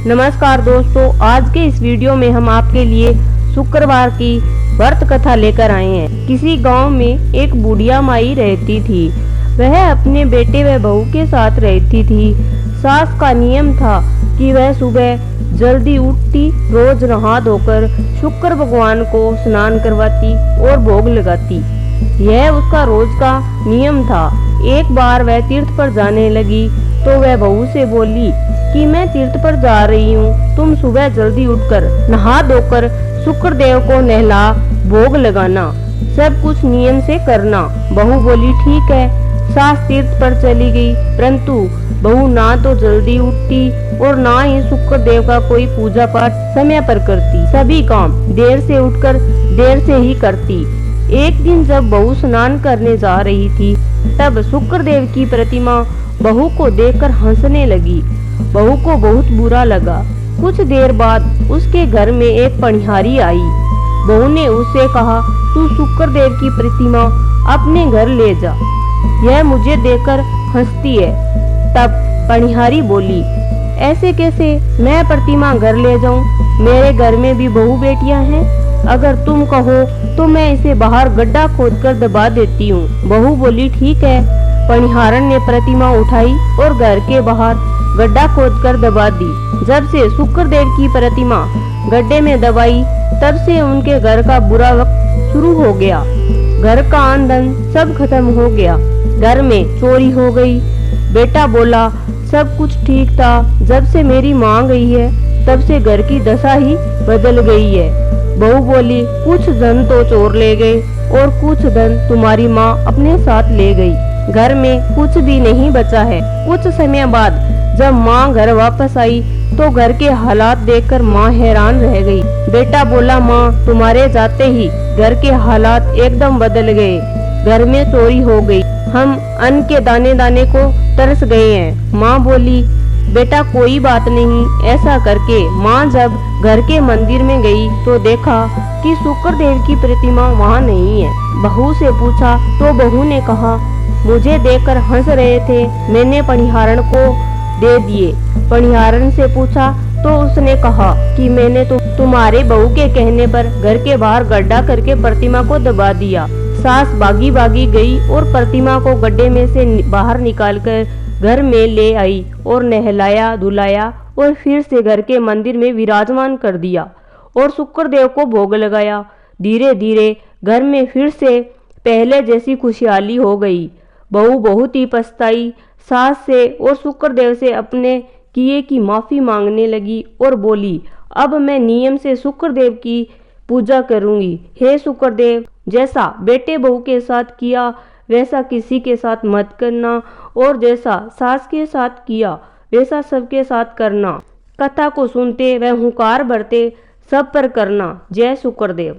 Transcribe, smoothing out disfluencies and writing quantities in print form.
नमस्कार दोस्तों, आज के इस वीडियो में हम आपके लिए शुक्रवार की व्रत कथा लेकर आए हैं। किसी गांव में एक बुढ़िया माई रहती थी। वह अपने बेटे व बहू के साथ रहती थी। सास का नियम था कि वह सुबह जल्दी उठती, रोज नहा धोकर शुक्र भगवान को स्नान करवाती और भोग लगाती। यह उसका रोज का नियम था। एक बार वह तीर्थ पर जाने लगी तो वह बहू से बोली कि मैं तीर्थ पर जा रही हूँ, तुम सुबह जल्दी उठकर नहा धोकर शुक्रदेव को नहला भोग लगाना, सब कुछ नियम से करना। बहू बोली ठीक है। सास तीर्थ पर चली गई, परंतु बहू ना तो जल्दी उठती और ना ही शुक्रदेव का कोई पूजा पाठ समय पर करती। सभी काम देर से उठकर देर से ही करती। एक दिन जब बहू स्नान करने जा रही थी, तब शुक्रदेव की प्रतिमा बहू को देखकर हंसने लगी। बहू को बहुत बुरा लगा। कुछ देर बाद उसके घर में एक पनिहारी आई। बहू ने उससे कहा, तू शुक्रदेव की प्रतिमा अपने घर ले जा, यह मुझे देखकर हंसती है। तब पनिहारी बोली, ऐसे कैसे मैं प्रतिमा घर ले जाऊं? मेरे घर में भी बहू बेटियां हैं। अगर तुम कहो तो मैं इसे बाहर गड्ढा खोदकर दबा देती हूँ। बहू बोली ठीक है। पनिहारन ने प्रतिमा उठाई और घर के बाहर गड्ढा खोदकर दबा दी। जब से शुक्रदेव की प्रतिमा गड्ढे में दबाई, तब से उनके घर का बुरा वक्त शुरू हो गया। घर का अन्न धन सब खत्म हो गया। घर में चोरी हो गई। बेटा बोला, सब कुछ ठीक था, जब से मेरी माँ गई है तब से घर की दशा ही बदल गई है। बहू बोली, कुछ धन तो चोर ले गए और कुछ धन तुम्हारी माँ अपने साथ ले गई। घर में कुछ भी नहीं बचा है। कुछ समय बाद जब माँ घर वापस आई तो घर के हालात देखकर माँ हैरान रह गई। बेटा बोला, माँ तुम्हारे जाते ही घर के हालात एकदम बदल गए। घर में चोरी हो गई, हम अन्न के दाने दाने को तरस गए हैं। माँ बोली, बेटा कोई बात नहीं। ऐसा करके माँ जब घर के मंदिर में गई तो देखा कि शुक्रदेव की प्रतिमा वहाँ नहीं है। बहू से पूछा तो बहू ने कहा, मुझे देखकर हंस रहे थे, मैंने पनिहारन को दे दिए। पनिहारन से पूछा तो उसने कहा कि मैंने तो तुम्हारे बहू के कहने पर घर के बाहर गड्ढा करके प्रतिमा को दबा दिया। सास भागी भागी गई और प्रतिमा को गड्ढे में से बाहर निकालकर घर में ले आई और नहलाया धुलाया और फिर से घर के मंदिर में विराजमान कर दिया और शुक्रदेव को भोग लगाया। धीरे धीरे घर में फिर से पहले जैसी खुशहाली हो गई। बहू बहुत ही पछताई। सास से और शुक्रदेव से अपने किए की माफी मांगने लगी और बोली, अब मैं नियम से शुक्रदेव की पूजा करूंगी। हे शुक्रदेव, जैसा बेटे बहू के साथ किया वैसा किसी के साथ मत करना और जैसा सास के साथ किया वैसा सबके साथ करना। कथा को सुनते व हुंकार भरते सब पर करना। जय शुक्रदेव।